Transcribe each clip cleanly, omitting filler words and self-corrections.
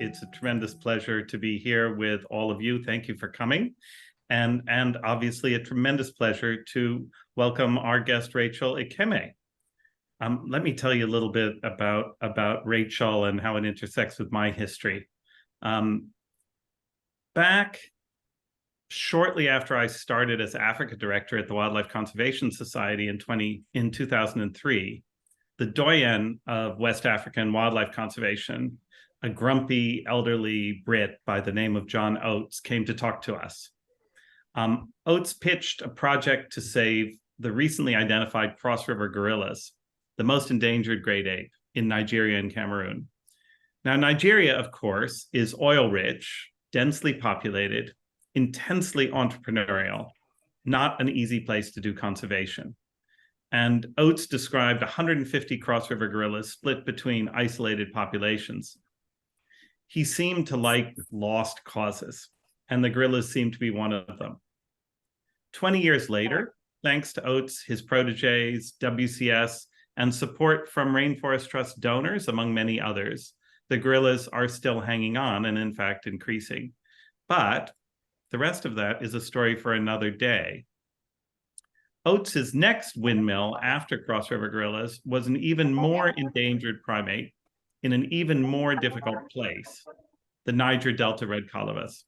It's a tremendous pleasure to be here with all of you. Thank you for coming. And obviously a tremendous pleasure to welcome our guest, Rachel Ikeme. Let me tell you a little bit about Rachel and how it intersects with my history. Back shortly after I started as Africa Director at the Wildlife Conservation Society in 2003, the doyen of West African wildlife conservation, a grumpy elderly Brit by the name of John Oates, came to talk to us. Oates pitched a project to save the recently identified cross-river gorillas, the most endangered great ape in Nigeria and Cameroon. Now, Nigeria, of course, is oil-rich, densely populated, intensely entrepreneurial, not an easy place to do conservation. And Oates described 150 cross-river gorillas split between isolated populations. He seemed to like lost causes, and the gorillas seemed to be one of them. 20 years later, thanks to Oates, his proteges, WCS, and support from Rainforest Trust donors, among many others, the gorillas are still hanging on and in fact increasing. But the rest of that is a story for another day. Oates's next windmill after cross-river gorillas was an even more endangered primate in an even more difficult place, the Niger Delta red colobus.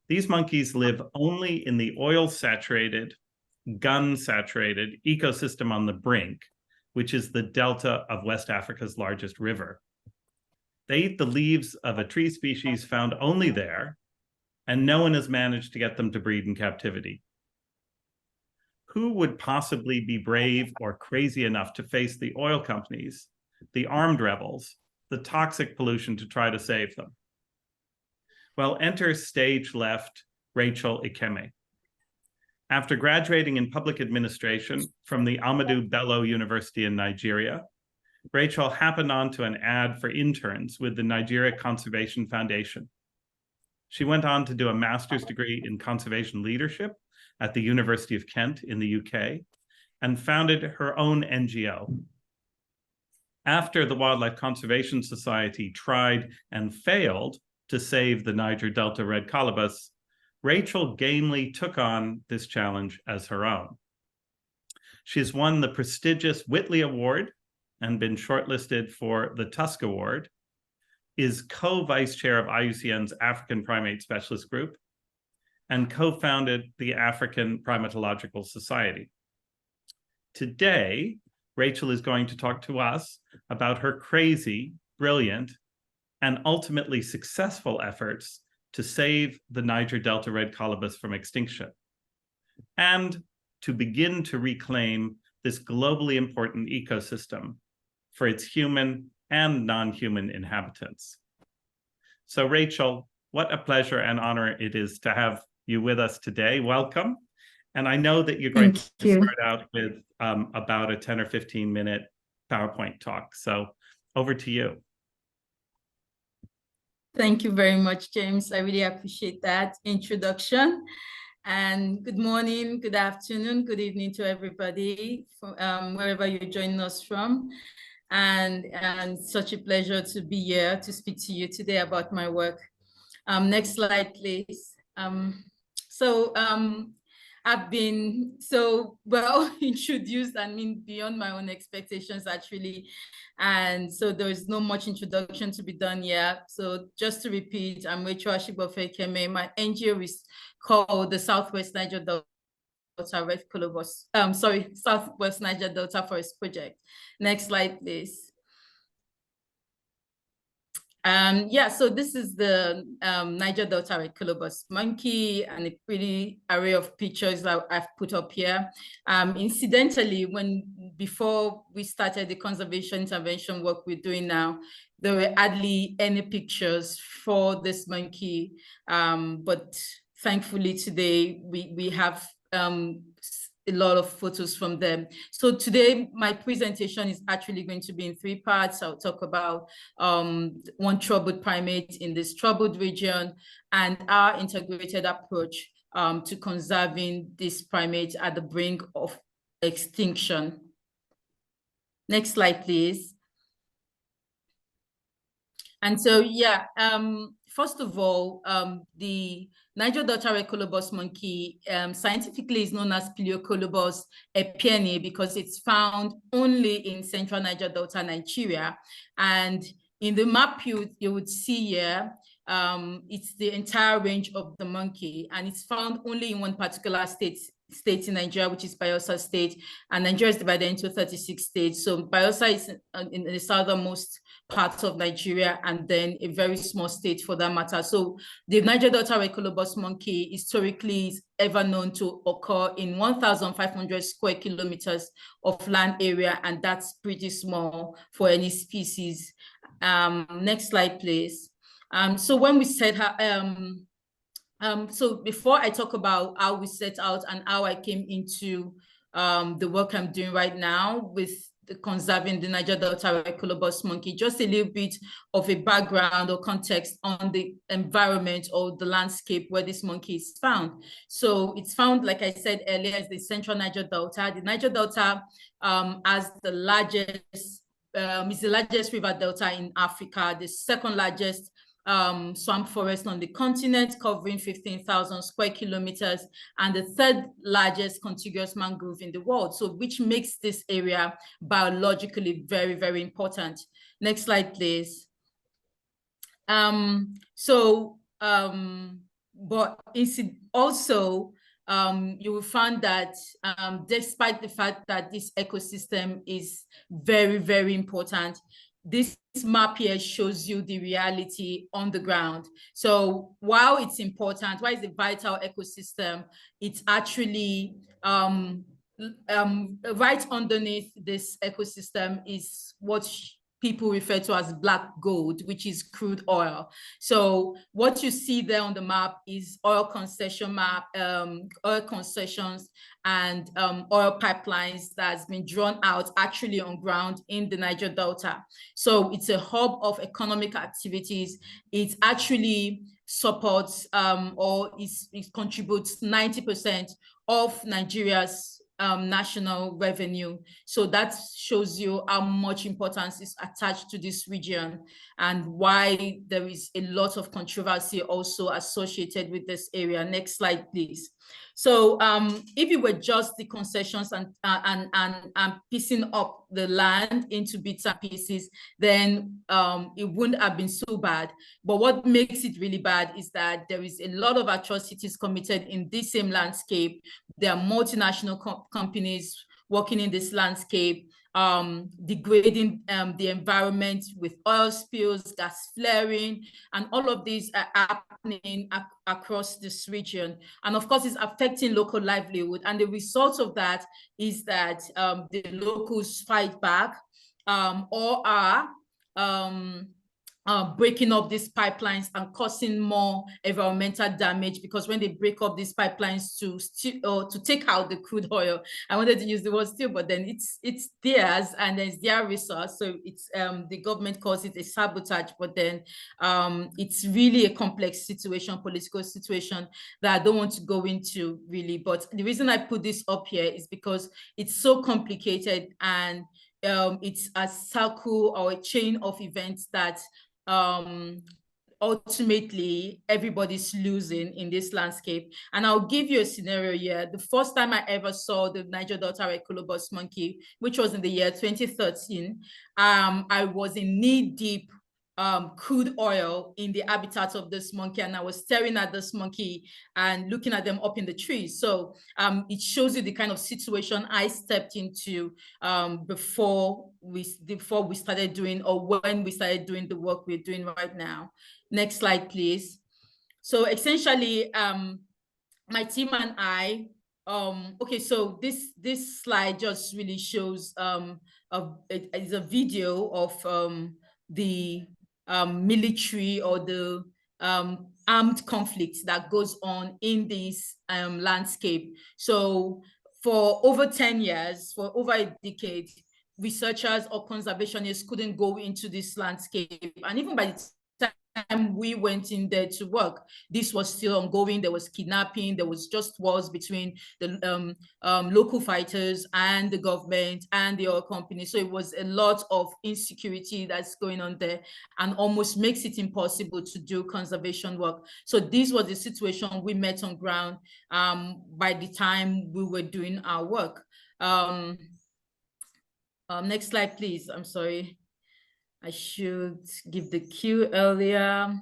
These monkeys live only in the oil-saturated, gun-saturated ecosystem on the brink, which is the delta of West Africa's largest river. They eat the leaves of a tree species found only there, and no one has managed to get them to breed in captivity. Who would possibly be brave or crazy enough to face the oil companies, the armed rebels, the toxic pollution to try to save them? Well, enter stage left Rachel Ikeme. After graduating in public administration from the Ahmadu Bello University in Nigeria, Rachel happened onto an ad for interns with the Nigeria Conservation Foundation. She went on to do a master's degree in conservation leadership at the University of Kent in the UK and founded her own NGO. After the Wildlife Conservation Society tried and failed to save the Niger Delta red colobus, Rachel gamely took on this challenge as her own. She has won the prestigious Whitley Award and been shortlisted for the Tusk Award, is co-vice chair of IUCN's African Primate Specialist Group, and co-founded the African Primatological Society. Today, Rachel is going to talk to us about her crazy, brilliant, and ultimately successful efforts to save the Niger Delta red colobus from extinction, and to begin to reclaim this globally important ecosystem for its human and non-human inhabitants. So Rachel, what a pleasure and honor it is to have you with us today. Welcome. And I know that you're going to start out with about a 10 or 15 minute PowerPoint talk. So over to you. Thank you very much, James. I really appreciate that introduction. And good morning, good afternoon, good evening to everybody from wherever you're joining us from. And such a pleasure to be here to speak to you today about my work. Next slide, please. I've been so well introduced, I mean, beyond my own expectations, actually. And so there is no much introduction to be done yet. So just to repeat, I'm Rachel Ikeme. My NGO is called the Southwest Niger Delta Red Colobus, Southwest Niger Delta Forest Project. Next slide, please. So this is the Niger Delta red colobus monkey, and a pretty array of pictures that I've put up here. Incidentally, before we started the conservation intervention work we're doing now, there were hardly any pictures for this monkey, but thankfully today we have a lot of photos from them. So today my presentation is actually going to be in 3 parts. I'll talk about one troubled primate in this troubled region and our integrated approach to conserving this primate at the brink of extinction. Next slide, please. And so, yeah, first of all, the Niger Delta red colobus monkey scientifically is known as Colobus epiene because it's found only in central Niger Delta, Nigeria. And in the map you would see here, it's the entire range of the monkey, and it's found only in one particular state in Nigeria, which is Bayelsa State, and Nigeria is divided into 36 states. So Bayelsa is in the southernmost parts of Nigeria, and then a very small state for that matter. So the Niger Delta red colobus monkey historically is ever known to occur in 1,500 square kilometers of land area, and that's pretty small for any species. Next slide, please. So when we said so before I talk about how we set out and how I came into the work I'm doing right now with conserving the Niger Delta red colobus monkey, just a little bit of a background or context on the environment or the landscape where this monkey is found. So it's found, like I said earlier, as the central Niger Delta. The Niger Delta has the largest, is the largest river delta in Africa, the second largest swamp forest on the continent, covering 15,000 square kilometers, and the third largest contiguous mangrove in the world. So which makes this area biologically very, very important. Next slide, please. But also, you will find that despite the fact that this ecosystem is very, very important, this map here shows you the reality on the ground. So while it's important, why is a vital ecosystem, it's actually right underneath this ecosystem is what people refer to as black gold, which is crude oil. So what you see there on the map is oil concession map, oil concessions and oil pipelines that's been drawn out actually on ground in the Niger Delta. So it's a hub of economic activities. It actually supports or it contributes 90% of Nigeria's national revenue. So that shows you how much importance is attached to this region and why there is a lot of controversy also associated with this area. Next slide, please. So if it were just the concessions and piecing up the land into bits and pieces, then it wouldn't have been so bad. But what makes it really bad is that there is a lot of atrocities committed in this same landscape. There are multinational companies working in this landscape, degrading the environment with oil spills, gas flaring, and all of these are happening across this region. And of course, it's affecting local livelihood. And the result of that is that the locals fight back or are breaking up these pipelines and causing more environmental damage, because when they break up these pipelines to take out the crude oil, I wanted to use the word steal, but then it's theirs and it's their resource. So it's the government calls it a sabotage, but then it's really a complex situation, political situation that I don't want to go into really. But the reason I put this up here is because it's so complicated and it's a circle or a chain of events that ultimately everybody's losing in this landscape. And I'll give you a scenario here. The first time I ever saw the Niger Delta red colobus monkey, which was in the year 2013, I was in knee-deep crude oil in the habitat of this monkey, and I was staring at this monkey and looking at them up in the trees. So it shows you the kind of situation I stepped into before we started doing, or when we started doing the work we're doing right now. Next slide, please. So essentially, my team and I, okay, so this slide just really shows it's a video of the military or the armed conflict that goes on in this landscape. So for over 10 years, for over a decade, researchers or conservationists couldn't go into this landscape. And even by the time we went in there to work, this was still ongoing. There was kidnapping. There was just wars between the local fighters and the government and the oil company. So it was a lot of insecurity that's going on there, and almost makes it impossible to do conservation work. So this was the situation we met on ground by the time we were doing our work. Next slide, please. I'm sorry. I should give the cue earlier.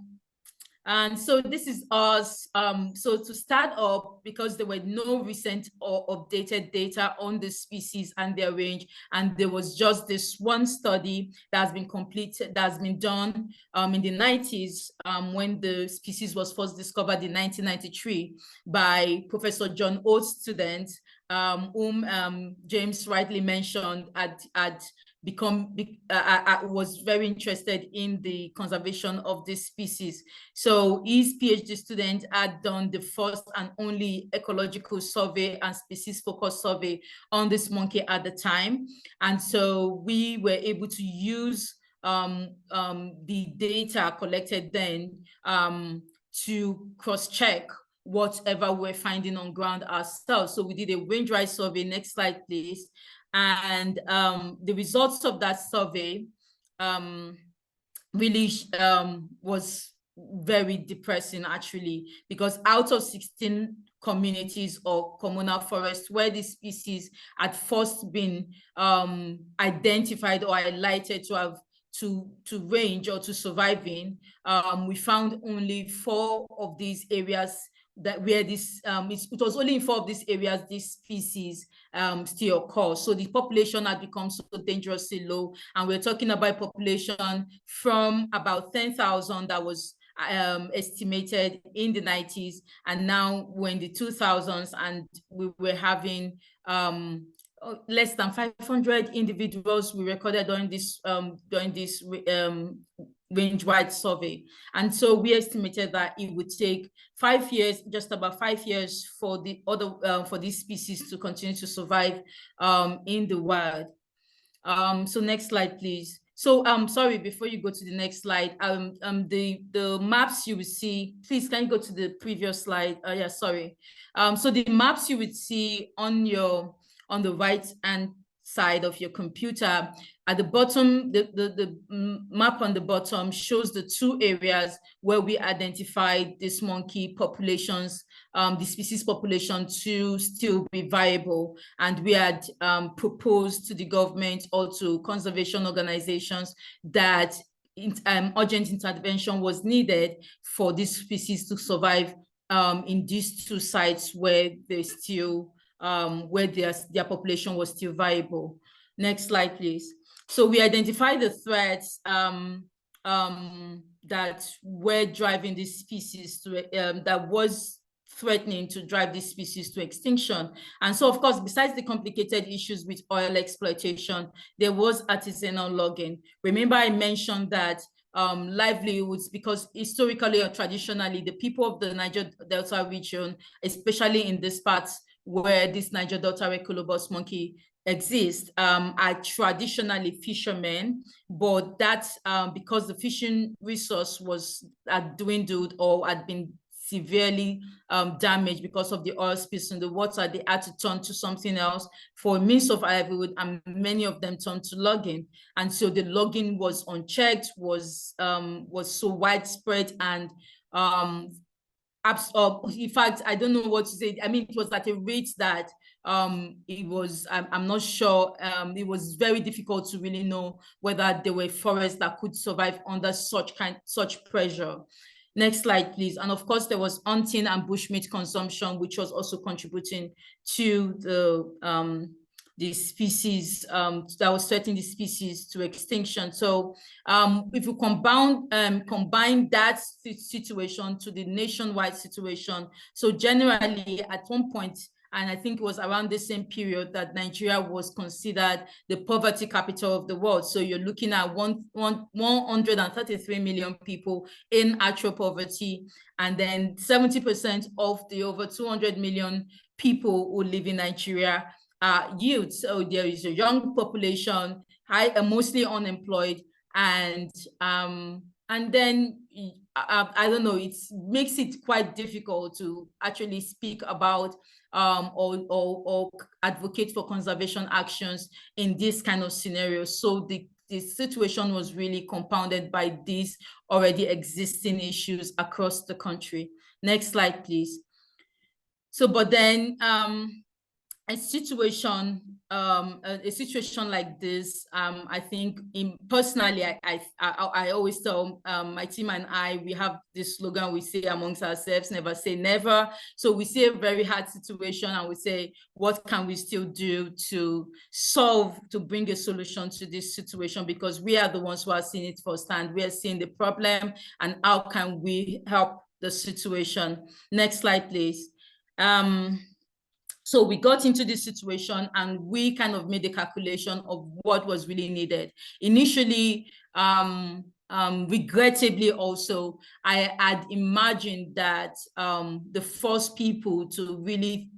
And so this is us. So to start up, because there were no recent or updated data on the species and their range, and there was just this one study that has been completed, that's been done in the 90s, when the species was first discovered in 1993 by Professor John Oates' student, whom James rightly mentioned was very interested in the conservation of this species. So his PhD student had done the first and only ecological survey and species focused survey on this monkey at the time. And so we were able to use the data collected then to cross-check whatever we're finding on ground ourselves. So we did a range-wide survey. Next slide, please. And the results of that survey really was very depressing, actually, because out of 16 communities or communal forests where the species had first been identified or highlighted to have to range or to survive in, we found only 4 of these areas that where this it was only in 4 of these areas this species still occurs. So the population had become so dangerously low, and we're talking about population from about 10,000 that was estimated in the 90s, and now we're in the 2000s, and we were having less than 500 individuals we recorded during this range-wide survey. And so we estimated that it would take 5 years, just about 5 years, for the other for these species to continue to survive in the wild. So next slide, please. So sorry, before you go to the next slide, the maps you will see, please can you go to the previous slide? Yeah, sorry. So the maps you would see on the right hand side of your computer, at the bottom, the map on the bottom shows the 2 areas where we identified this monkey populations, the species population, to still be viable. And we had proposed to the government or to conservation organizations that urgent intervention was needed for this species to survive in these 2 sites where they still where their population was still viable. Next slide, please. So we identified the threats that were driving this species to that was threatening to drive this species to extinction. And so, of course, besides the complicated issues with oil exploitation, there was artisanal logging. Remember, I mentioned that livelihoods, because historically or traditionally, the people of the Niger Delta region, especially in this part where this Niger Delta red colobus monkey exists, are traditionally fishermen, but that's because the fishing resource was dwindled or had been severely damaged because of the oil spills in the water, they had to turn to something else for a means of livelihood, and many of them turned to logging. And so the logging was unchecked, was so widespread, and in fact, I don't know what to say. I mean, it was at a rate that it was, I'm not sure, it was very difficult to really know whether there were forests that could survive under such pressure. Next slide, please. And of course, there was hunting and bushmeat consumption, which was also contributing to the species that was threatening the species to extinction. So if you combine that situation to the nationwide situation, so generally at one point, and I think it was around the same period, that Nigeria was considered the poverty capital of the world. So you're looking at 133 million people in actual poverty, and then 70% of the over 200 million people who live in Nigeria are youth. So there is a young population, mostly unemployed, and then I don't know, it makes it quite difficult to actually speak about or advocate for conservation actions in this kind of scenario. So the situation was really compounded by these already existing issues across the country. Next slide, please. So, but then a situation like this, I think personally, I always tell my team and I, we have this slogan we say amongst ourselves: never say never. So we see a very hard situation and we say, what can we still do to bring a solution to this situation? Because we are the ones who are seeing it firsthand. We are seeing the problem, and how can we help the situation? Next slide, please. So we got into this situation and we kind of made a calculation of what was really needed. Initially, regrettably also, I had imagined that the first people to really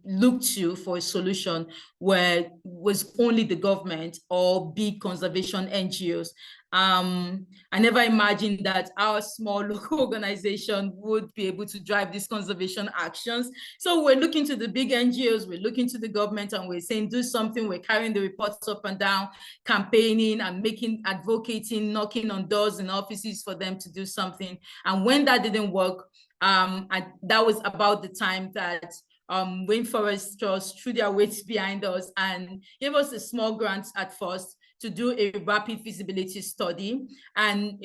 look to for a solution was only the government or big conservation NGOs. I never imagined that our small local organization would be able to drive these conservation actions. So we're looking to the big NGOs, we're looking to the government, and we're saying, do something. We're carrying the reports up and down, campaigning and advocating, knocking on doors and offices for them to do something. And when that didn't work, that was about the time that Rainforest Trust threw their weight behind us and gave us a small grant at first to do a rapid feasibility study. And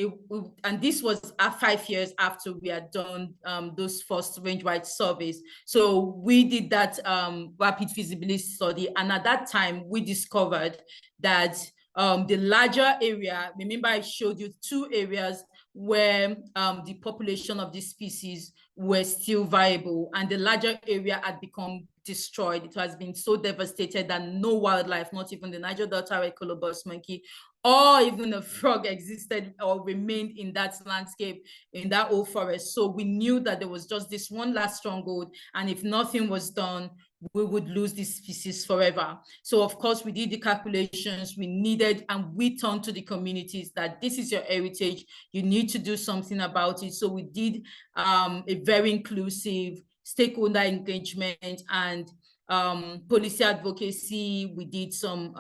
this was 5 years after we had done those first range-wide surveys. So we did that rapid feasibility study. And at that time, we discovered that the larger area, remember I showed you 2 areas where the population of this species were still viable, and the larger area had become destroyed. It has been so devastated that no wildlife, not even the Niger Delta red colobus monkey or even a frog existed or remained in that landscape, in that old forest. So we knew that there was just this one last stronghold, and if nothing was done, we would lose this species forever. So of course we did the calculations we needed, and we turned to the communities that this is your heritage, you need to do something about it. So we did a very inclusive stakeholder engagement and policy advocacy. We did some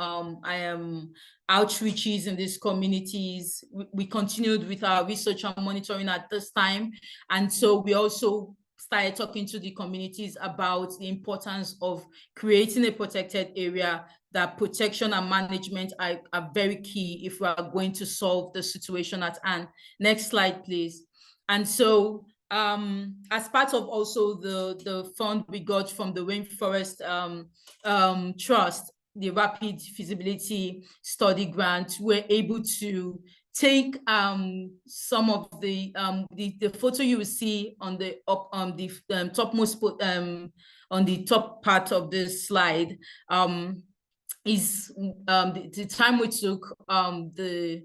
outreaches in these communities. We continued with our research and monitoring at this time. And so we also started talking to the communities about the importance of creating a protected area, that protection and management are very key if we are going to solve the situation at hand. Next slide, please. And so as part of also the fund we got from the Rainforest Trust, the rapid feasibility study grant, we're able to take some of the photo you will see on the topmost on the top part of this slide is the time we took the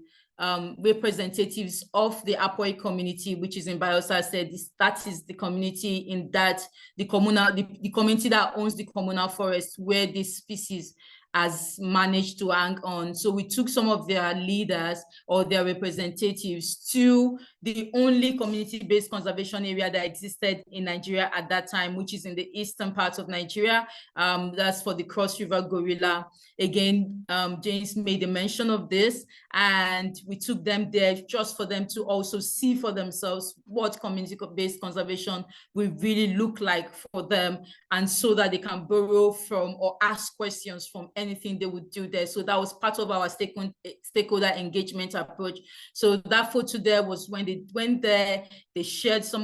representatives of the Apoi community, which is in Bayelsa State. That is the community in that the community that owns the communal forest where this species has managed to hang on. So we took some of their leaders or their representatives to the only community-based conservation area that existed in Nigeria at that time, which is in the eastern part of Nigeria. That's for the Cross River gorilla. Again, James made a mention of this, and we took them there just for them to also see for themselves what community-based conservation will really look like for them, and so that they can borrow from or ask questions from anything they would do there. So that was part of our stakeholder engagement approach. So that photo there was when they went there, they shared they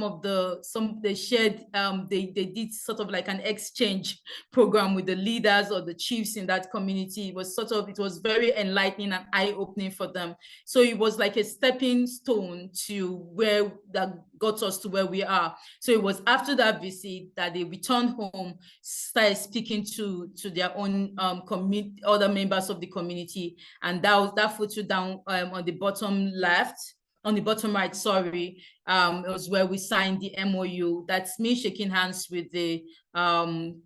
did sort of like an exchange program with the leaders or the chiefs in that community. It was very enlightening and eye-opening for them. So it was like a stepping stone to where that got us to where we are. So it was after that visit that they returned home, started speaking to their own other members of the community. And that photo down on the bottom left, on the bottom right, sorry, it was where we signed the MOU. That's me shaking hands with the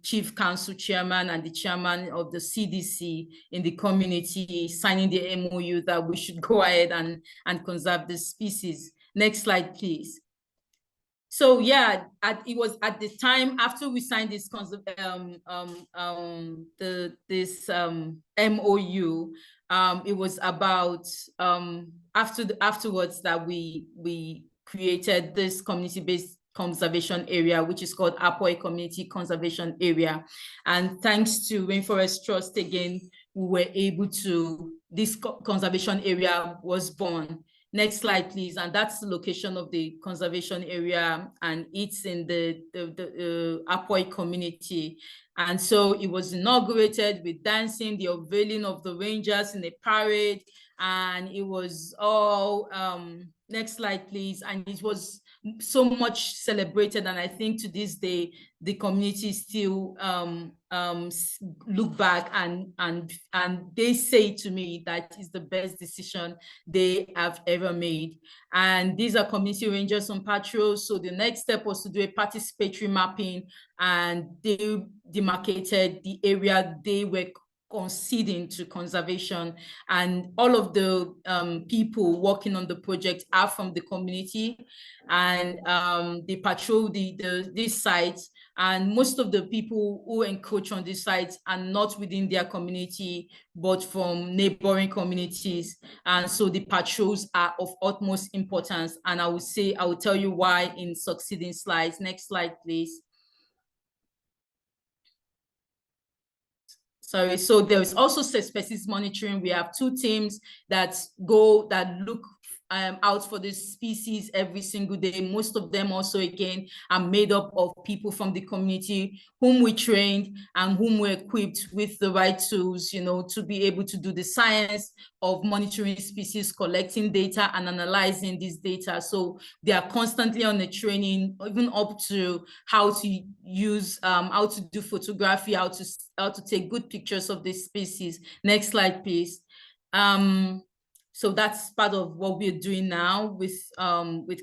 chief council chairman and the chairman of the CDC in the community, signing the MOU that we should go ahead and conserve the species. Next slide, please. So yeah, it was at the time after we signed this MOU. It was about afterwards that we created this community-based conservation area, which is called Apoy Community Conservation Area. And thanks to Rainforest Trust again, we were able to, this conservation area was born. Next slide, please. And that's the location of the conservation area, and it's in the Apoy community. And so it was inaugurated with dancing, the unveiling of the rangers in a parade, and it was all, next slide, please. And it was so much celebrated, and I think to this day the community still look back and they say to me that is the best decision they have ever made. And these are community rangers on patrol. So the next step was to do a participatory mapping, and they demarcated the area they were conceding to conservation, and all of the people working on the project are from the community, and they patrol these sites, and most of the people who encroach on these sites are not within their community but from neighboring communities. And so the patrols are of utmost importance, and I will tell you why in succeeding slides. Next slide, please. Sorry, so there is also species monitoring. We have 2 teams that look out for this species every single day. Most of them also, again, are made up of people from the community whom we trained and whom we equipped with the right tools, to be able to do the science of monitoring species, collecting data and analyzing this data. So they are constantly on the training, even up to how to use, how to do photography, how to take good pictures of this species. Next slide, please. So that's part of what we're doing now with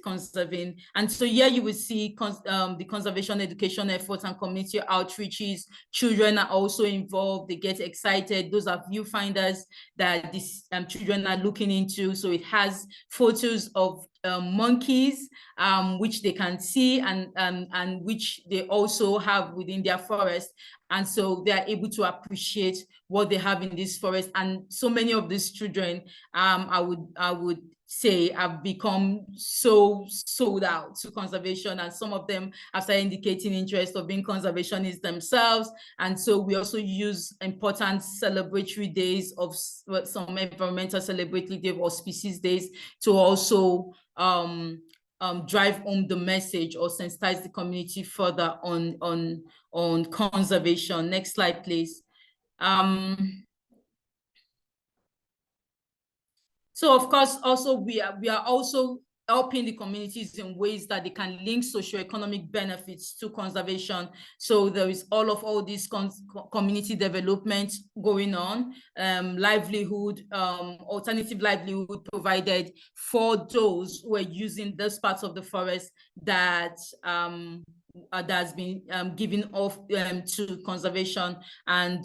conserving. And so here you will see the conservation education efforts and community outreaches. Children are also involved. They get excited. Those are viewfinders that these children are looking into. So it has photos of monkeys, which they can see and which they also have within their forest. And so they are able to appreciate what they have in this forest. And so many of these children, I would say, have become so sold out to conservation, and some of them have started indicating interest of being conservationists themselves. And so we also use important celebratory days of some environmental celebratory day or species days to also drive home the message or sensitize the community further on conservation. Next slide, please. So of course, also we are also helping the communities in ways that they can link socioeconomic benefits to conservation. So there is all these community development going on, livelihood, alternative livelihood provided for those who are using those parts of the forest that has been given off to conservation, and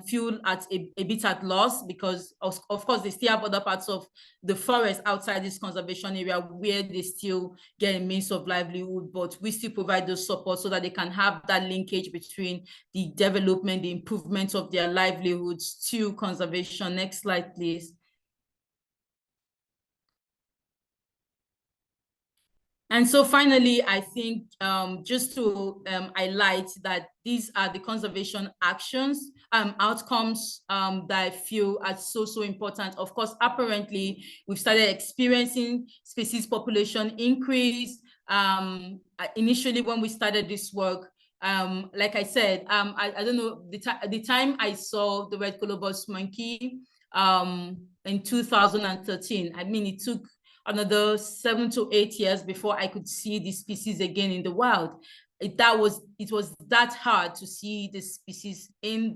feel at a bit at loss, because of course they still have other parts of the forest outside this conservation area where they still get a means of livelihood, but we still provide those support so that they can have that linkage between the development, the improvement of their livelihoods to conservation. Next slide, please. And so finally, I think just to highlight that these are the conservation actions, outcomes that I feel are so important. Of course, apparently, we've started experiencing species population increase. Initially, when we started this work, like I said, I don't know, the time I saw the red Colobus monkey in 2013, I mean, it took another 7 to 8 years before I could see the species again in the wild. It was that hard to see the species in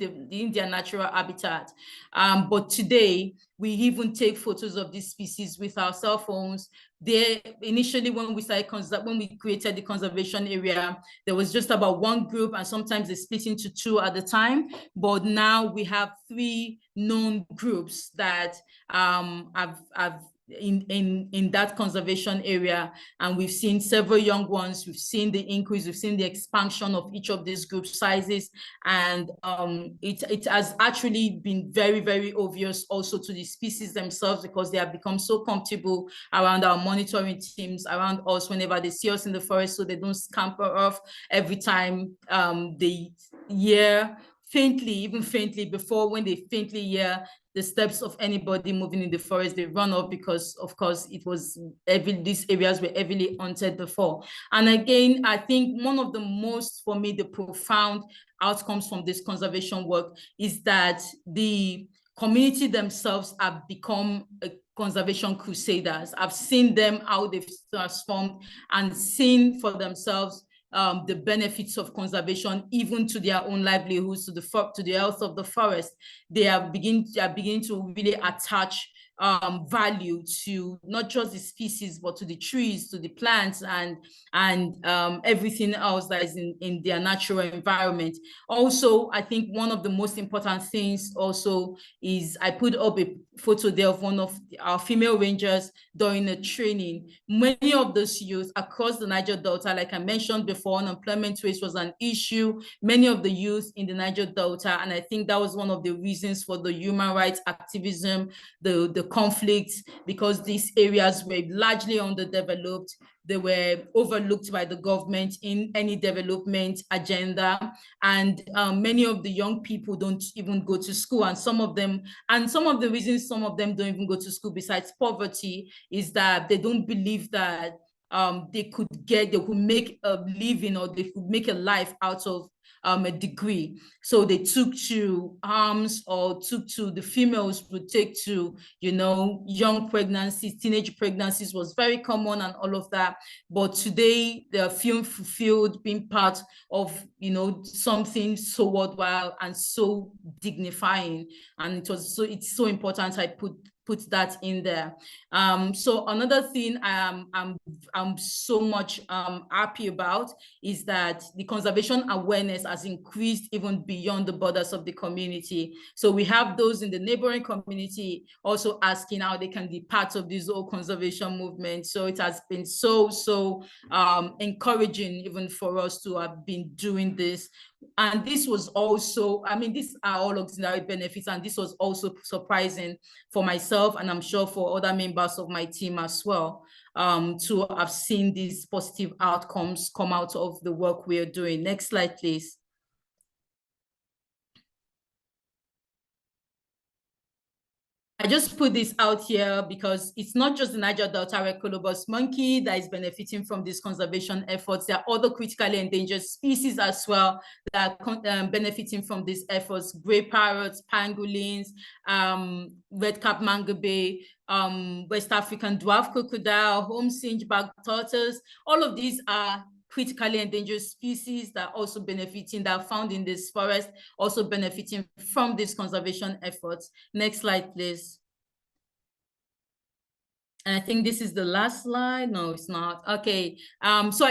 their natural habitat. But today, we even take photos of these species with our cell phones. Initially, when we created the conservation area, there was just about 1 group, and sometimes they split into 2 at a time. But now we have 3 known groups that have in that conservation area, and we've seen several young ones. We've seen the increase, we've seen the expansion of each of these group sizes, and it has actually been very, very obvious also to the species themselves, because they have become so comfortable around our monitoring teams, around us whenever they see us in the forest, so they don't scamper off every time they hear faintly, even faintly, before when they faintly hear the steps of anybody moving in the forest, they run off, because of course these areas were heavily hunted before. And again, I think one of the most, for me, the profound outcomes from this conservation work is that the community themselves have become conservation crusaders. I've seen them, how they've transformed, and seen for themselves the benefits of conservation, even to their own livelihoods, to the health of the forest. They are beginning to really attach value to not just the species, but to the trees, to the plants, and everything else that is in their natural environment. Also, I think one of the most important things also is, I put up a photo there of one of our female rangers during a training. Many of those youth across the Niger Delta, like I mentioned before, unemployment rate was an issue. Many of the youth in the Niger Delta, and I think that was one of the reasons for the human rights activism, the conflicts, because these areas were largely underdeveloped. They were overlooked by the government in any development agenda, and many of the young people don't even go to school, and some of the reasons some of them don't even go to school, besides poverty, is that they don't believe that they could make a living, or they could make a life out of a degree. So they took to arms, or the females would take to, young pregnancies, teenage pregnancies was very common, and all of that. But today they are feeling fulfilled, being part of, something so worthwhile and so dignifying. And it's so important I put that in there. So another thing I'm so much happy about is that the conservation awareness has increased even beyond the borders of the community. So we have those in the neighboring community also asking how they can be part of this whole conservation movement. So it has been so encouraging even for us to have been doing this. And this was also, these are all auxiliary benefits, and this was also surprising for myself, and I'm sure for other members of my team as well, to have seen these positive outcomes come out of the work we are doing. Next slide, please. I just put this out here because it's not just the Niger Delta red Colobus monkey that is benefiting from these conservation efforts. There are other critically endangered species as well that are benefiting from these efforts: gray parrots, pangolins, red-capped mangabe, West African dwarf crocodile, home-singed-back tortoise. All of these are critically endangered species that are also benefiting, that are found in this forest, also benefiting from these conservation efforts. Next slide, please. And I think this is the last slide. No, it's not. Okay. So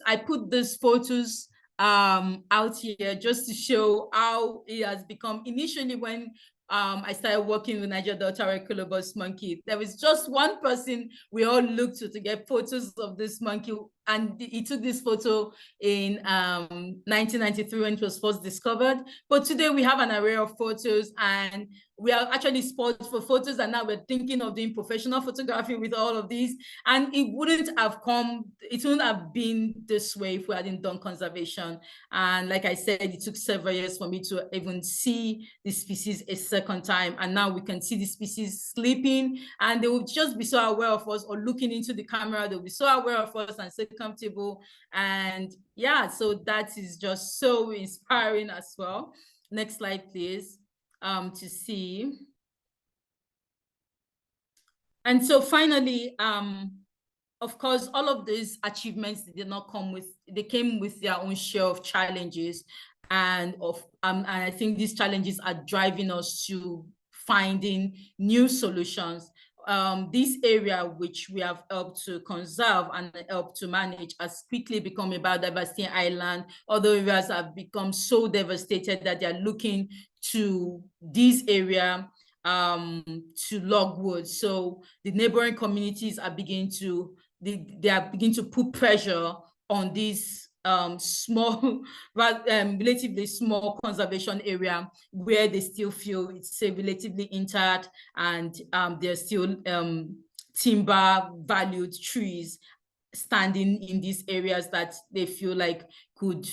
I put these photos out here just to show how it has become. Initially, when I started working with Niger Delta red Colobus monkey, there was just one person we all looked to get photos of this monkey, and he took this photo in 1993 when it was first discovered. But today we have an array of photos, and we are actually spoiled for photos, and now we're thinking of doing professional photography with all of these. And it wouldn't have been this way if we hadn't done conservation. And like I said, it took several years for me to even see the species a second time. And now we can see the species sleeping, and they will just be so aware of us, or looking into the camera, they'll be so aware of us and so comfortable. And yeah, so that is just so inspiring as well. Next slide, please. To see. And so finally, of course, all of these achievements did not come with, they came with their own share of challenges, and I think these challenges are driving us to finding new solutions. This area, which we have helped to conserve and help to manage, has quickly become a biodiversity island. Other areas have become so devastated that they are looking to this area to log wood. So the neighboring communities are beginning to put pressure on these small, relatively small conservation area where they still feel it's relatively intact, and there's still timber valued trees standing in these areas that they feel like could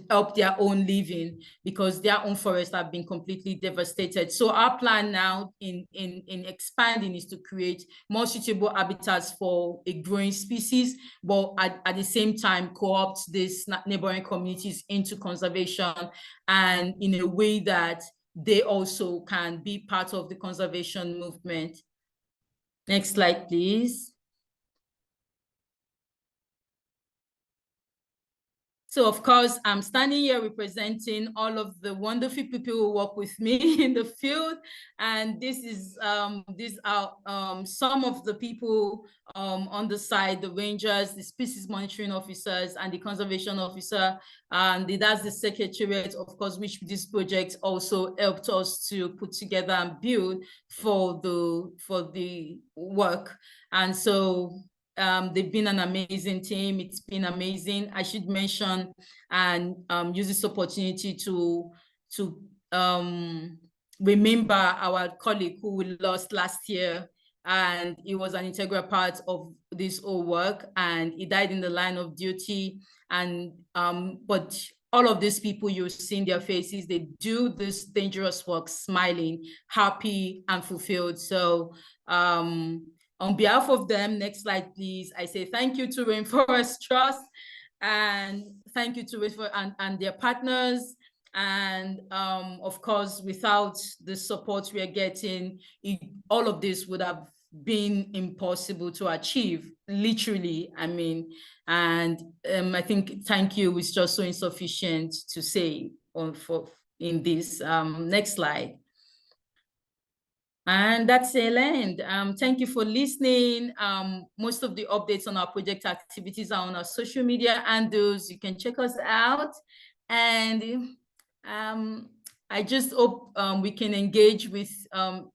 help their own living, because their own forests have been completely devastated. So our plan now in expanding is to create more suitable habitats for a growing species, but at the same time co-opt these neighboring communities into conservation, and in a way that they also can be part of the conservation movement. Next slide, please. So of course, I'm standing here representing all of the wonderful people who work with me in the field. And these are some of the people on the side, the rangers, the species monitoring officers, and the conservation officer. And that's the secretariat, of course, which this project also helped us to put together and build for the work. And so they've been an amazing team. It's been amazing. I should mention and use this opportunity to remember our colleague who we lost last year, and he was an integral part of this whole work, and he died in the line of duty. And but all of these people, you're seeing their faces, they do this dangerous work smiling, happy, and fulfilled. So on behalf of them, next slide, please. I say thank you to Rainforest Trust, and thank you to Rainforest and their partners. And of course, without the support we are getting, all of this would have been impossible to achieve, literally. I mean, and I think thank you is just so insufficient to say in this. Next slide. And that's the end. Thank you for listening. Most of the updates on our project activities are on our social media handles. You can check us out. And I just hope we can engage with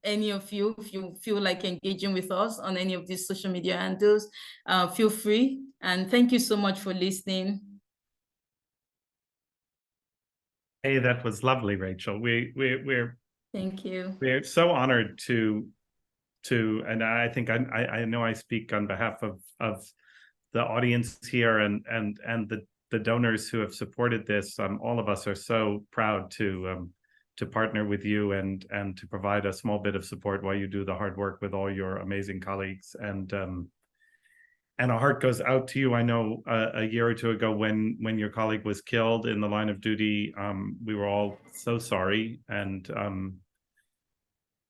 any of you. If you feel like engaging with us on any of these social media handles, feel free. And thank you so much for listening. Hey, that was lovely, Rachel. Thank you. We're so honored to, and I think I know I speak on behalf of the audience here and the donors who have supported this. All of us are so proud to partner with you and to provide a small bit of support while you do the hard work with all your amazing colleagues. And our heart goes out to you. I know a year or two ago when your colleague was killed in the line of duty, we were all so sorry. And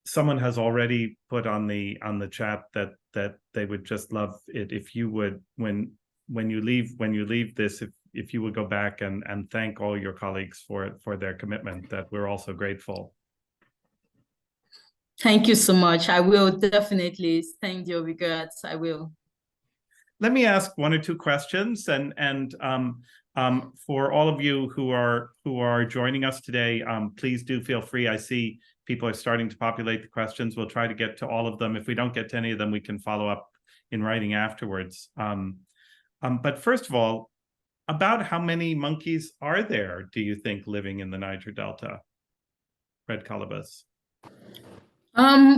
someone has already put on the chat that they would just love it if you would, when you leave this, if you would go back and thank all your colleagues for their commitment, that we're also grateful. Thank you so much. I will definitely send your regards. I will. Let me ask one or two questions, and for all of you who are joining us today, please do feel free. I see people are starting to populate the questions. We'll try to get to all of them. If we don't get to any of them, we can follow up in writing afterwards. But first of all, about how many monkeys are there, do you think, living in the Niger Delta, Red Colobus?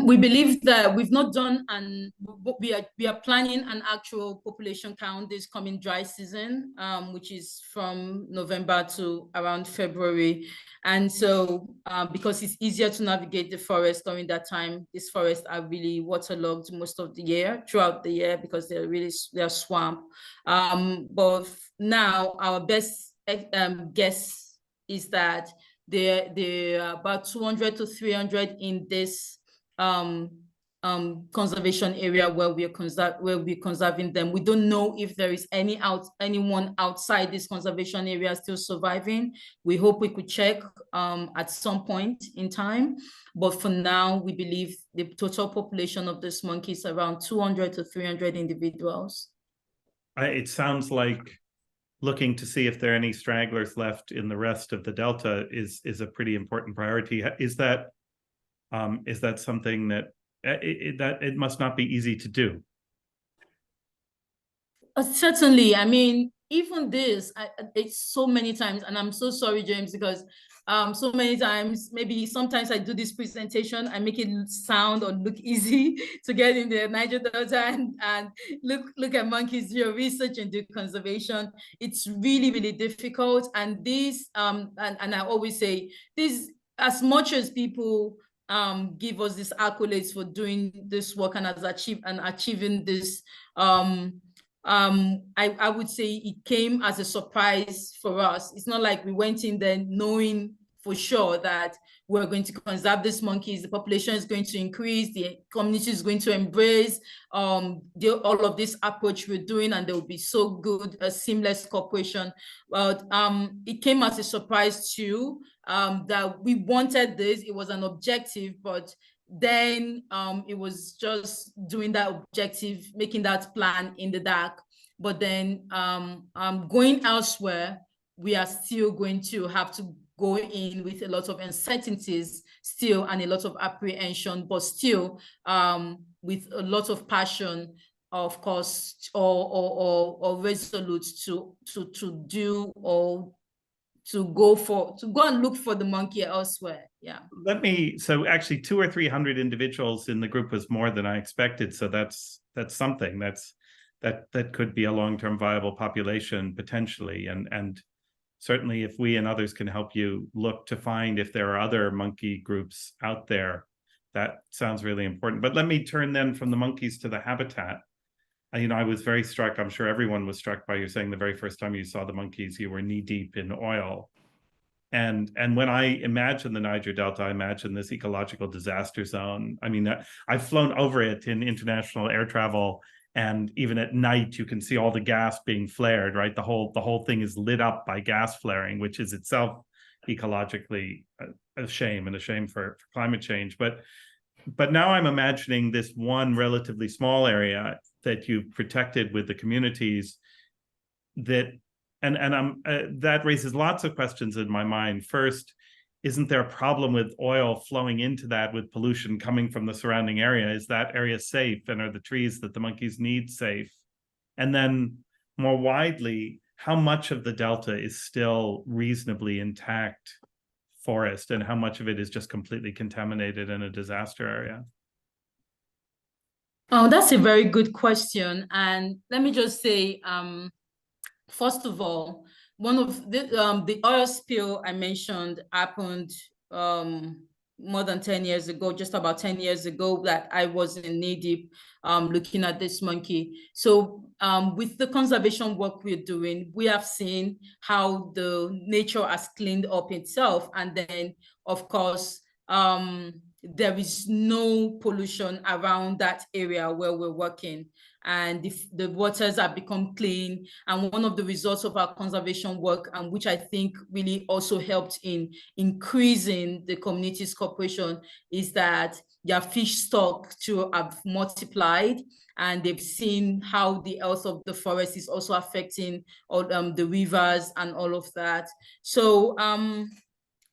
We believe that we've not done, and we are planning an actual population count this coming dry season, which is from November to around February. And so because it's easier to navigate the forest during that time, these forests are really waterlogged most of the year, throughout the year, because they're swamp. But now our best guess is that there are about 200 to 300 in this conservation area where we're conserving them. We don't know if there is anyone outside this conservation area still surviving. We hope we could check at some point in time, but for now we believe the total population of this monkey is around 200 to 300 individuals. It sounds like looking to see if there are any stragglers left in the rest of the Delta is a pretty important priority. Is that Is that something that it must not be easy to do? Certainly. I mean, even this, it's so many times, and I'm so sorry, James, because so many times, maybe sometimes I do this presentation, I make it sound or look easy to get in the Niger Delta and look at monkeys, do your research and do conservation. It's really, really difficult. And this, and I always say this, as much as people give us these accolades for doing this work and achieving this I would say it came as a surprise for us. It's not like we went in there knowing for sure that we're going to conserve these monkeys, the population is going to increase, the community is going to embrace all of this approach we're doing, and there will be so good, a seamless cooperation. But it came as a surprise too, that we wanted this. It was an objective, but then it was just doing that objective, making that plan in the dark. But then going elsewhere, we are still going to have to go in with a lot of uncertainties still and a lot of apprehension, but still with a lot of passion, of course, or resolute to do or to go and look for the monkey elsewhere. Yeah. So actually 200 or 300 individuals in the group was more than I expected. So that's something that could be a long-term viable population potentially. And certainly if we and others can help you look to find if there are other monkey groups out there, that sounds really important. But let me turn then from the monkeys to the habitat. I was very struck, I'm sure everyone was struck by you saying the very first time you saw the monkeys, you were knee deep in oil. And when I imagine the Niger Delta, I imagine this ecological disaster zone. I mean, I've flown over it in international air travel, and even at night, you can see all the gas being flared, right? The whole thing is lit up by gas flaring, which is itself ecologically a shame for climate change. But now I'm imagining this one relatively small area that you've protected with the communities that that raises lots of questions in my mind. First, isn't there a problem with oil flowing into that with pollution coming from the surrounding area? Is that area safe? And are the trees that the monkeys need safe? And then more widely, how much of the Delta is still reasonably intact forest and how much of it is just completely contaminated in a disaster area? Oh, that's a very good question. And let me just say, first of all, one of the oil spill I mentioned happened more than 10 years ago, just about 10 years ago, that I was in knee deep looking at this monkey. So with the conservation work we're doing, we have seen how the nature has cleaned up itself. And then, of course, there is no pollution around that area where we're working, and the waters have become clean. And one of the results of our conservation work, and which I think really also helped in increasing the community's cooperation, is that their fish stock to have multiplied, and they've seen how the health of the forest is also affecting all the rivers and all of that. So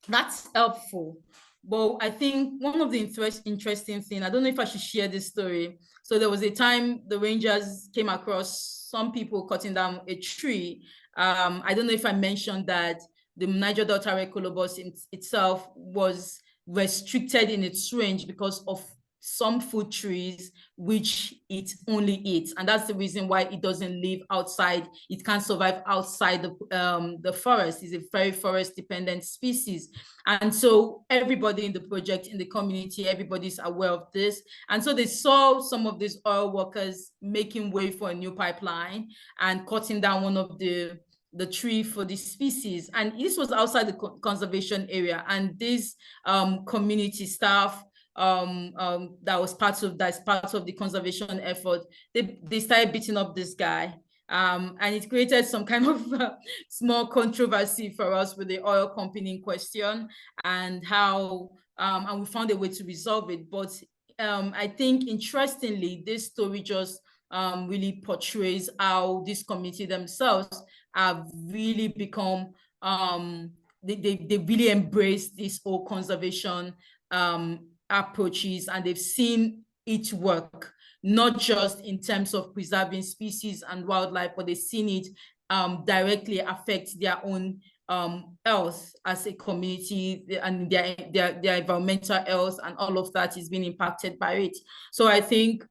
that's helpful. But I think one of the interesting things, I don't know if I should share this story. So there was a time the rangers came across some people cutting down a tree. I don't know if I mentioned that the Niger Delta Colobus itself was restricted in its range because of some food trees which it only eats, and that's the reason why it doesn't live outside. It can't survive outside the forest. It's a very forest dependent species. And so everybody in the project, in the community, everybody's aware of this. And so they saw some of these oil workers making way for a new pipeline and cutting down one of the tree for the species. And this was outside the conservation area. And this community staff that's part of the conservation effort, they started beating up this guy. And it created some kind of small controversy for us with the oil company in question, and how and we found a way to resolve it. But I think interestingly, this story just really portrays how this community themselves have really become they really embrace this whole conservation approaches, and they've seen it work, not just in terms of preserving species and wildlife, but they've seen it directly affect their own health as a community, and their environmental health and all of that is being impacted by it. So I think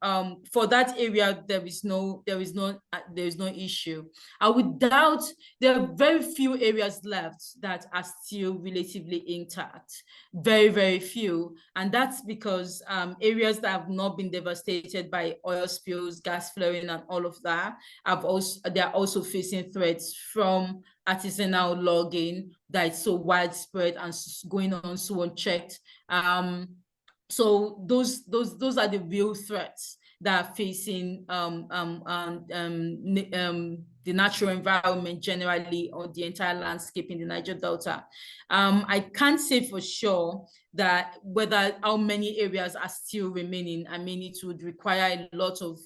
for that area there is no issue. I would doubt there are very few areas left that are still relatively intact, very, very few, and that's because areas that have not been devastated by oil spills, gas flaring, and all of that they're also facing threats from artisanal logging that is so widespread and going on so unchecked. So those are the real threats that are facing the natural environment generally, or the entire landscape in the Niger Delta. I can't say for sure that how many areas are still remaining. I mean, it would require a lot of,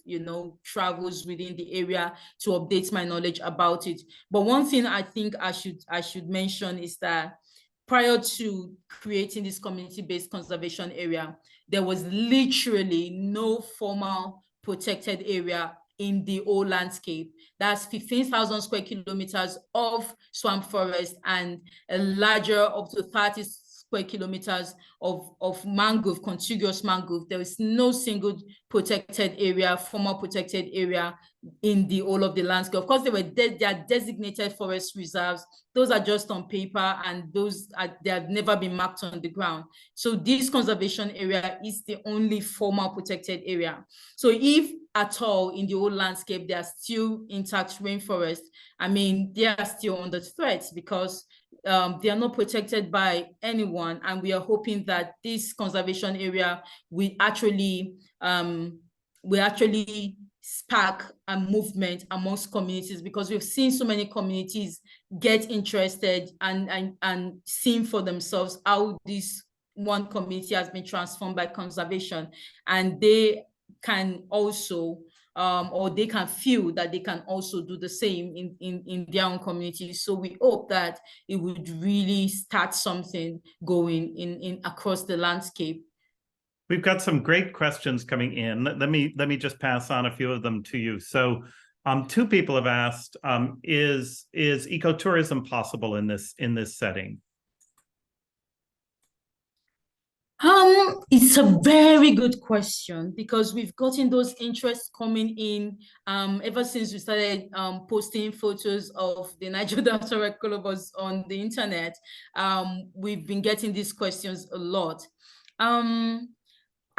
travels within the area to update my knowledge about it. But one thing I think I should mention is that prior to creating this community-based conservation area, there was literally no formal protected area in the whole landscape. That's 15,000 square kilometers of swamp forest and a larger up to 30 square kilometers of mangrove, contiguous mangrove. There is no single protected area, formal protected area in the whole of the landscape. Of course, they are designated forest reserves. Those are just on paper, and they have never been mapped on the ground. So this conservation area is the only formal protected area. So if at all in the whole landscape there are still intact rainforests, I mean, they are still under threat because they are not protected by anyone, and we are hoping that this conservation area will actually spark a movement amongst communities, because we've seen so many communities get interested and seeing for themselves how this one community has been transformed by conservation, and they can also or they can feel that they can also do the same in their own community. So we hope that it would really start something going in across the landscape. We've got some great questions coming in. Let me just pass on a few of them to you. So two people have asked, is ecotourism possible in this setting? It's a very good question, because we've gotten those interests coming in ever since we started posting photos of the Niger Delta Colobus on the internet. We've been getting these questions a lot.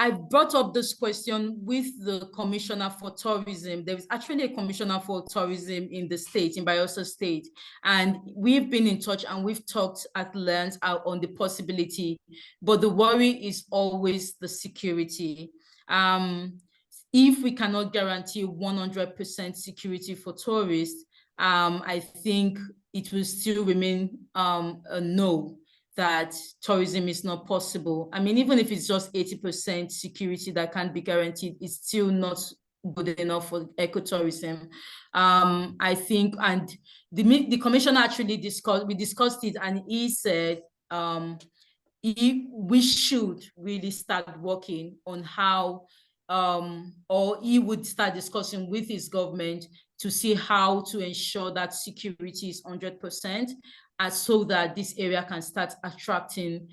I brought up this question with the Commissioner for Tourism. There is actually a Commissioner for Tourism in the state, in Bayelsa State, and we've been in touch and we've talked at length on the possibility, but the worry is always the security. If we cannot guarantee 100% security for tourists, I think it will still remain a no, that tourism is not possible. I mean, even if it's just 80% security that can't be guaranteed, it's still not good enough for ecotourism. I think, and the commissioner actually discussed it, and he said we should really start working on how, or he would start discussing with his government to see how to ensure that security is 100%, so that this area can start attracting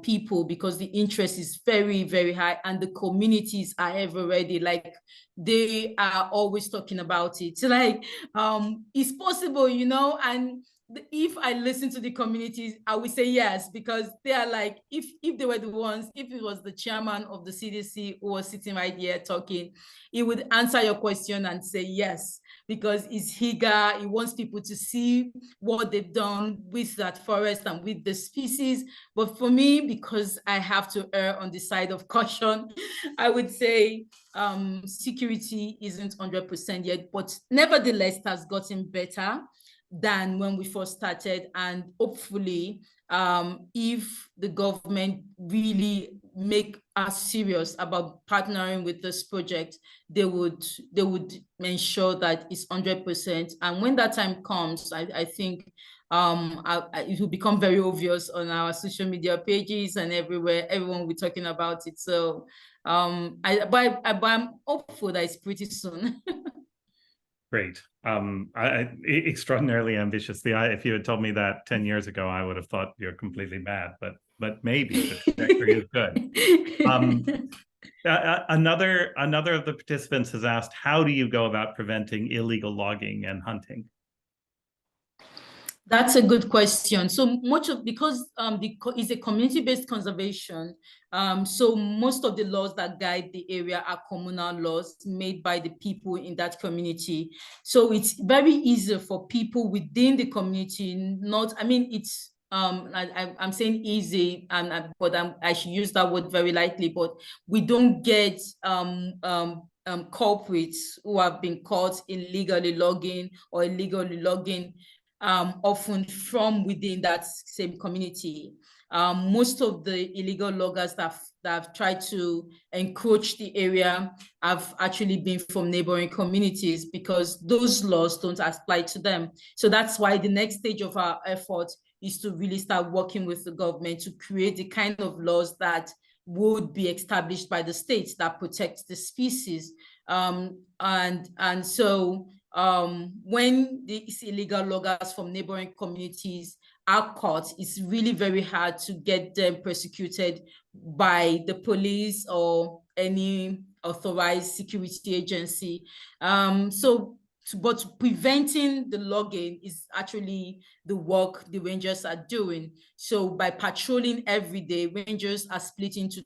people, because the interest is very, very high, and the communities are ever ready. Like, they are always talking about it. Like, it's possible, and if I listen to the communities, I would say yes, because they are like, if they were the ones, if it was the chairman of the CDC who was sitting right here talking, he would answer your question and say yes, because he's eager. He wants people to see what they've done with that forest and with the species. But for me, because I have to err on the side of caution, I would say security isn't 100% yet, but nevertheless, it has gotten better than when we first started. And hopefully, if the government really make us serious about partnering with this project, they would ensure that it's 100%. And when that time comes, I think it will become very obvious on our social media pages and everywhere. Everyone will be talking about it. So but I'm hopeful that it's pretty soon. Great. Extraordinarily ambitious. If you had told me that 10 years ago, I would have thought you're completely mad, but maybe the trajectory is good. Another of the participants has asked, how do you go about preventing illegal logging and hunting? That's a good question. So much of, because it's a community-based conservation, so most of the laws that guide the area are communal laws made by the people in that community. So it's very easy for people within the community, it's I'm saying easy, but I should use that word very lightly, but we don't get culprits who have been caught illegally logging or illegally logging often from within that same community. Most of the illegal loggers that have tried to encroach the area have actually been from neighboring communities, because those laws don't apply to them. So that's why the next stage of our effort is to really start working with the government to create the kind of laws that would be established by the states that protect the species. And so when these illegal loggers from neighboring communities are caught, it's really very hard to get them prosecuted by the police or any authorized security agency. But preventing the logging is actually the work the rangers are doing. So by patrolling every day, rangers are split into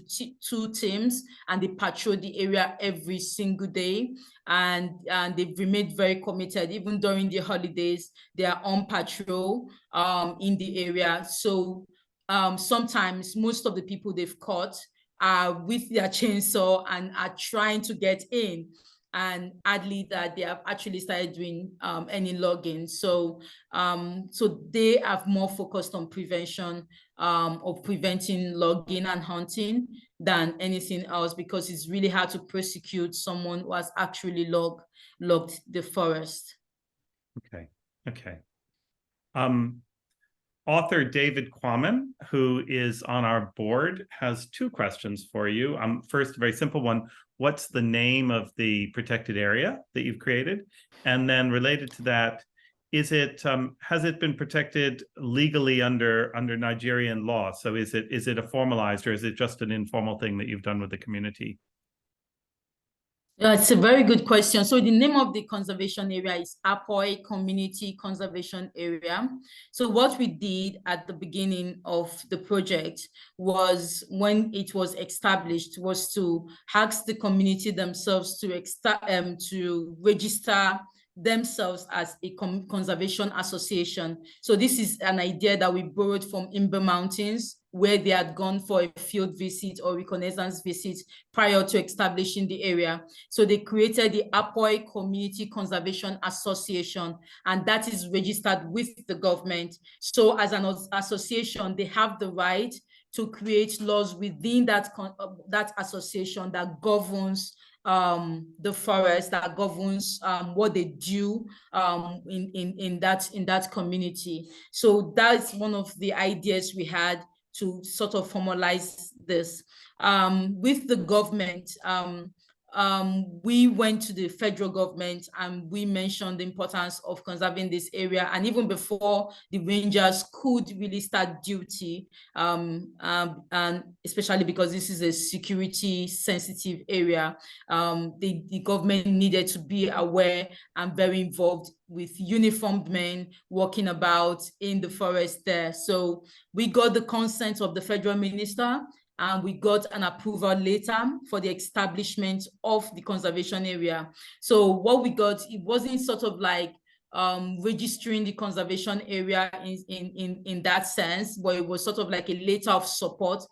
two teams, and they patrol the area every single day. And they've remained very committed. Even during the holidays, they are on patrol in the area. So sometimes most of the people they've caught are with their chainsaw and are trying to get in. And hardly that they have actually started doing any logging. So they have more focused on prevention of preventing logging and hunting than anything else, because it's really hard to prosecute someone who has actually logged the forest. Okay. Author David Quammen, who is on our board, has two questions for you. First, a very simple one. What's the name of the protected area that you've created? And then related to that, has it been protected legally under Nigerian law? So is it a formalized, or is it just an informal thing that you've done with the community? It's a very good question. So the name of the conservation area is Apoy Community Conservation Area. So what we did at the beginning of the project was, when it was established, was to ask the community themselves to register themselves as a conservation association. So this is an idea that we borrowed from Imber Mountains, where they had gone for a field visit or reconnaissance visit prior to establishing the area. So they created the Apoy Community Conservation Association, and that is registered with the government. So as an association, they have the right to create laws within that association that governs the forest, that governs what they do in that community. So that's one of the ideas we had to sort of formalize this. With the government, we went to the federal government and we mentioned the importance of conserving this area. And even before the rangers could really start duty, and especially because this is a security sensitive area, the government needed to be aware and very involved with uniformed men walking about in the forest there. So we got the consent of the federal minister, and we got an approval later for the establishment of the conservation area. So what we got, it wasn't sort of like registering the conservation area in that sense, but it was sort of like a letter of support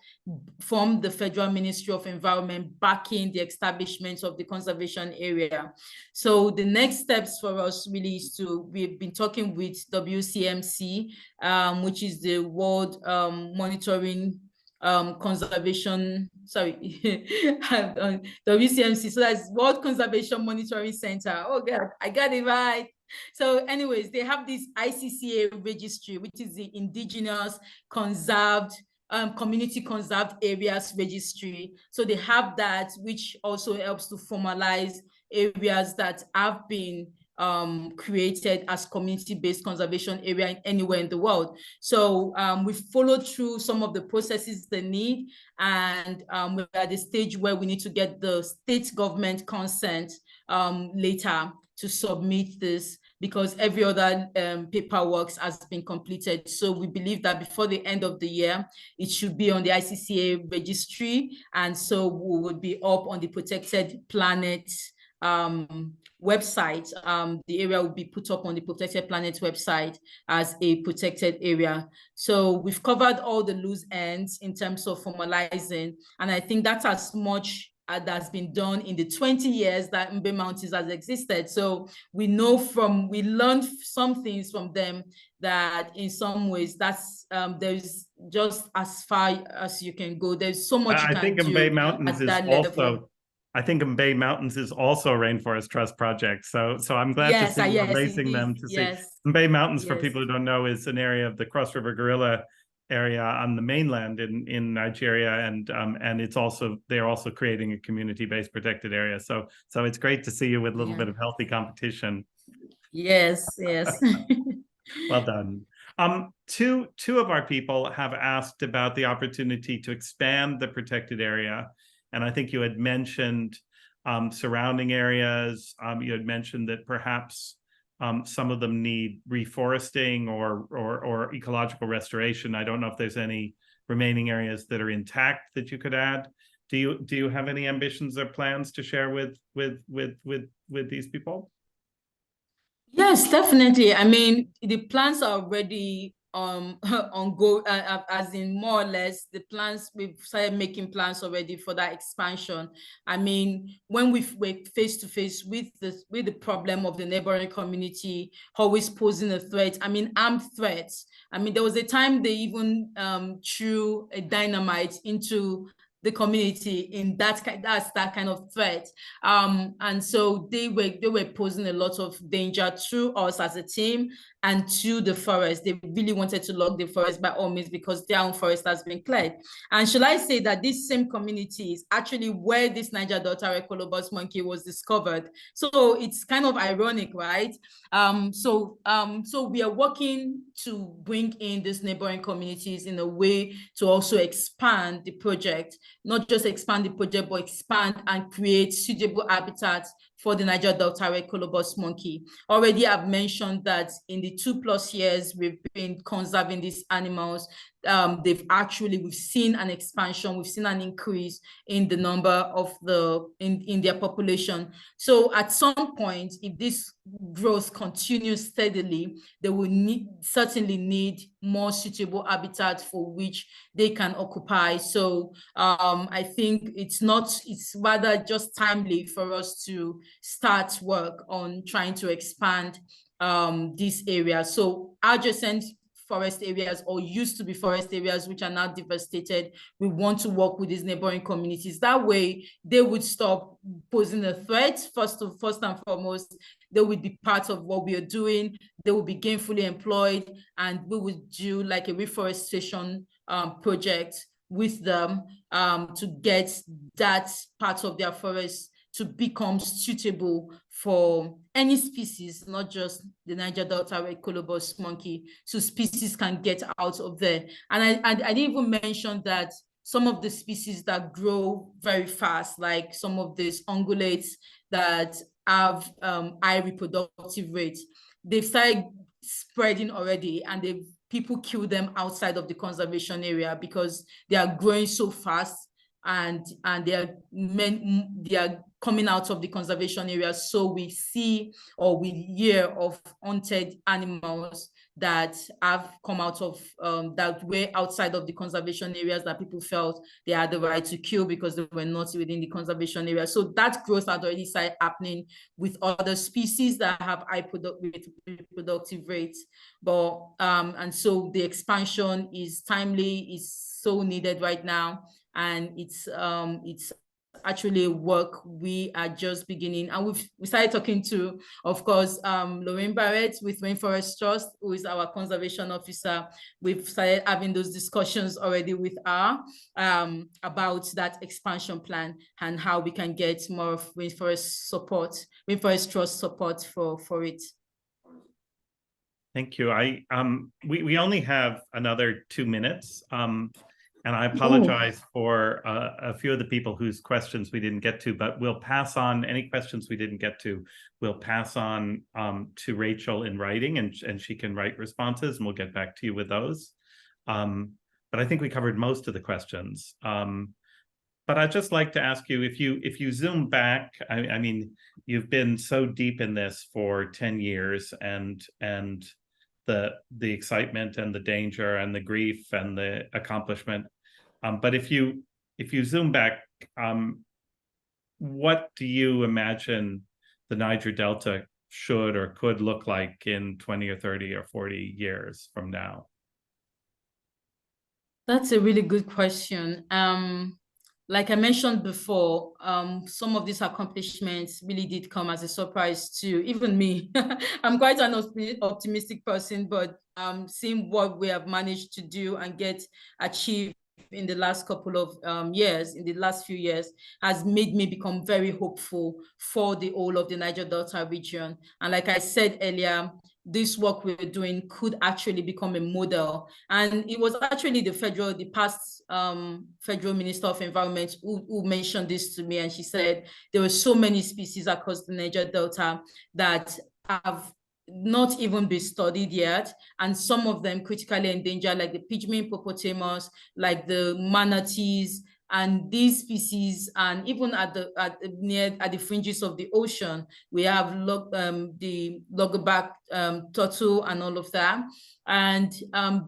from the Federal Ministry of Environment backing the establishment of the conservation area. So the next steps for us really is we've been talking with WCMC, which is the World Monitoring Conservation, WCMC, so that's World Conservation Monitoring Center. Oh God, I got it right. So anyways, they have this ICCA registry, which is the Indigenous Conserved Community Conserved Areas Registry. So they have that, which also helps to formalize areas that have been created as community-based conservation area anywhere in the world. So we followed through some of the processes they need, and we're at the stage where we need to get the state government consent later to submit this, because every other paperwork has been completed. So we believe that before the end of the year, it should be on the ICCA registry. And so we would be up on the Protected Planet website. The area will be put up on the Protected Planet website as a protected area. So we've covered all the loose ends in terms of formalizing. And I think that's as much that's been done in the 20 years that Mbe Mountains has existed. So we learned some things from them, that in some ways there's just as far as you can go. There's so much you can do at that level. I think Mbe Mountains is also a Rainforest Trust project. So I'm glad to see you racing them to see. Mbe Mountains, for people who don't know, is an area of the Cross River Gorilla area on the mainland in Nigeria, and they're also creating a community-based protected area. So it's great to see you with a little bit of healthy competition. Yes. Well done. Two of our people have asked about the opportunity to expand the protected area, and I think you had mentioned surrounding areas. You had mentioned that perhaps some of them need reforesting or ecological restoration. I don't know if there's any remaining areas that are intact that you could add. Do you have any ambitions or plans to share with these people? Yes, definitely. I mean, the plans are already on go, as in more or less the plans. We've started making plans already for that expansion. I mean, when we were face to face with the problem of the neighboring community always posing a threat, I mean, armed threats. I mean, there was a time they even threw a dynamite into the community in that kind of threat, and so they were posing a lot of danger to us as a team and to the forest. They really wanted to log the forest by all means, because their own forest has been cleared. And shall I say that this same community is actually where this Niger Delta Colobus monkey was discovered. So it's kind of ironic, right? So we are working to bring in these neighboring communities in a way to also expand the project, not just expand the project, but expand and create suitable habitats for the Niger Delta Colobus monkey. Already I've mentioned that in the 2+ years we've been conserving these animals, we've seen an expansion, we've seen an increase in the number of in their population. So at some point, if this growth continues steadily, they will certainly need more suitable habitat for which they can occupy. So I think it's rather just timely for us to start work on trying to expand this area. So adjacent forest areas, or used to be forest areas, which are now devastated, we want to work with these neighboring communities. That way they would stop posing a threat. First and foremost, they would be part of what we are doing. They will be gainfully employed, and we would do like a reforestation project with them to get that part of their forest to become suitable for any species, not just the Niger Delta Red Colobus monkey, so species can get out of there. And I didn't even mention that some of the species that grow very fast, like some of these ungulates that have high reproductive rates, they've started spreading already, and people kill them outside of the conservation area because they are growing so fast, and they are coming out of the conservation area. So we see, or we hear of hunted animals that have come out of that way outside of the conservation areas that people felt they had the right to kill because they were not within the conservation area. So that growth had already started happening with other species that have high reproductive rates. But and so the expansion is timely, is so needed right now, and it's actually work we are just beginning. And we started talking to, of course, Lorraine Barrett with Rainforest Trust, who is our conservation officer. We've started having those discussions already with her about that expansion plan and how we can get more of Rainforest Trust support for it. Thank you. We only have another 2 minutes, and I apologize for a few of the people whose questions we didn't get to, but we'll pass on any questions we didn't get to. We'll pass on to Rachel in writing, and she can write responses, and we'll get back to you with those. But I think we covered most of the questions. But I'd just like to ask you, if you zoom back, I mean, you've been so deep in this for 10 years, and the excitement and the danger and the grief and the accomplishment. But if you zoom back, what do you imagine the Niger Delta should or could look like in 20 or 30 or 40 years from now? That's a really good question. Like I mentioned before, some of these accomplishments really did come as a surprise to even me. I'm quite an optimistic person, but seeing what we have managed to do and get achieved in the last couple of years, in the last few years, has made me become very hopeful for the whole of the Niger Delta region. And like I said earlier, this work we're doing could actually become a model. And it was actually the past federal minister of environment who mentioned this to me. And she said there were so many species across the Niger Delta that have not even been studied yet, and some of them critically endangered, like the pygmy hippopotamus, like the manatees, and these species. And even at the fringes of the ocean, we have the loggerback turtle and all of that. And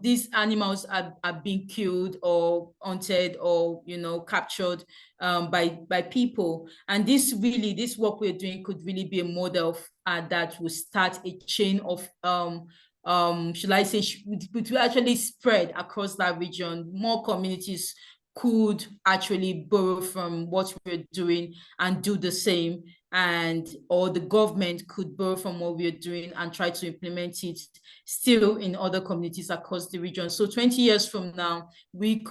these animals are being killed or hunted or captured by people. And this work we're doing could really be a model that will start a chain of should I say, it will actually spread across that region. More communities could actually borrow from what we're doing and do the same, or the government could borrow from what we're doing and try to implement it still in other communities across the region. So 20 years from now, we've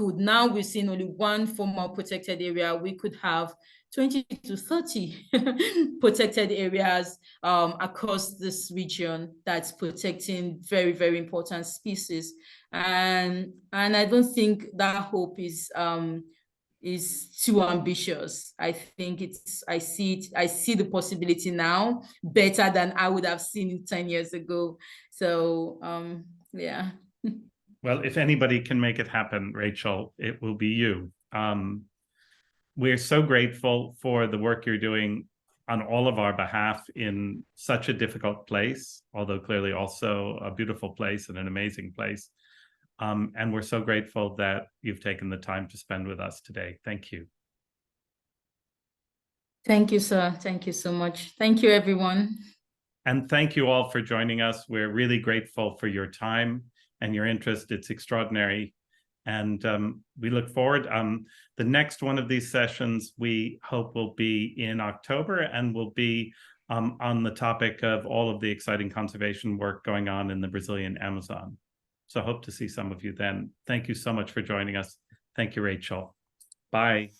seen only one formal protected area. We could have 20 to 30 protected areas across this region that's protecting very, very important species. And I don't think that hope is too ambitious. I think I see the possibility now better than I would have seen it 10 years ago. So yeah. Well, if anybody can make it happen, Rachel, it will be you. We're so grateful for the work you're doing on all of our behalf in such a difficult place, although clearly also a beautiful place and an amazing place. And we're so grateful that you've taken the time to spend with us today. Thank you. Thank you, sir. Thank you so much. Thank you, everyone. And thank you all for joining us. We're really grateful for your time and your interest. It's extraordinary. And we look forward. The next one of these sessions we hope will be in October, and will be on the topic of all of the exciting conservation work going on in the Brazilian Amazon. So I hope to see some of you then. Thank you so much for joining us. Thank you, Rachel. Bye.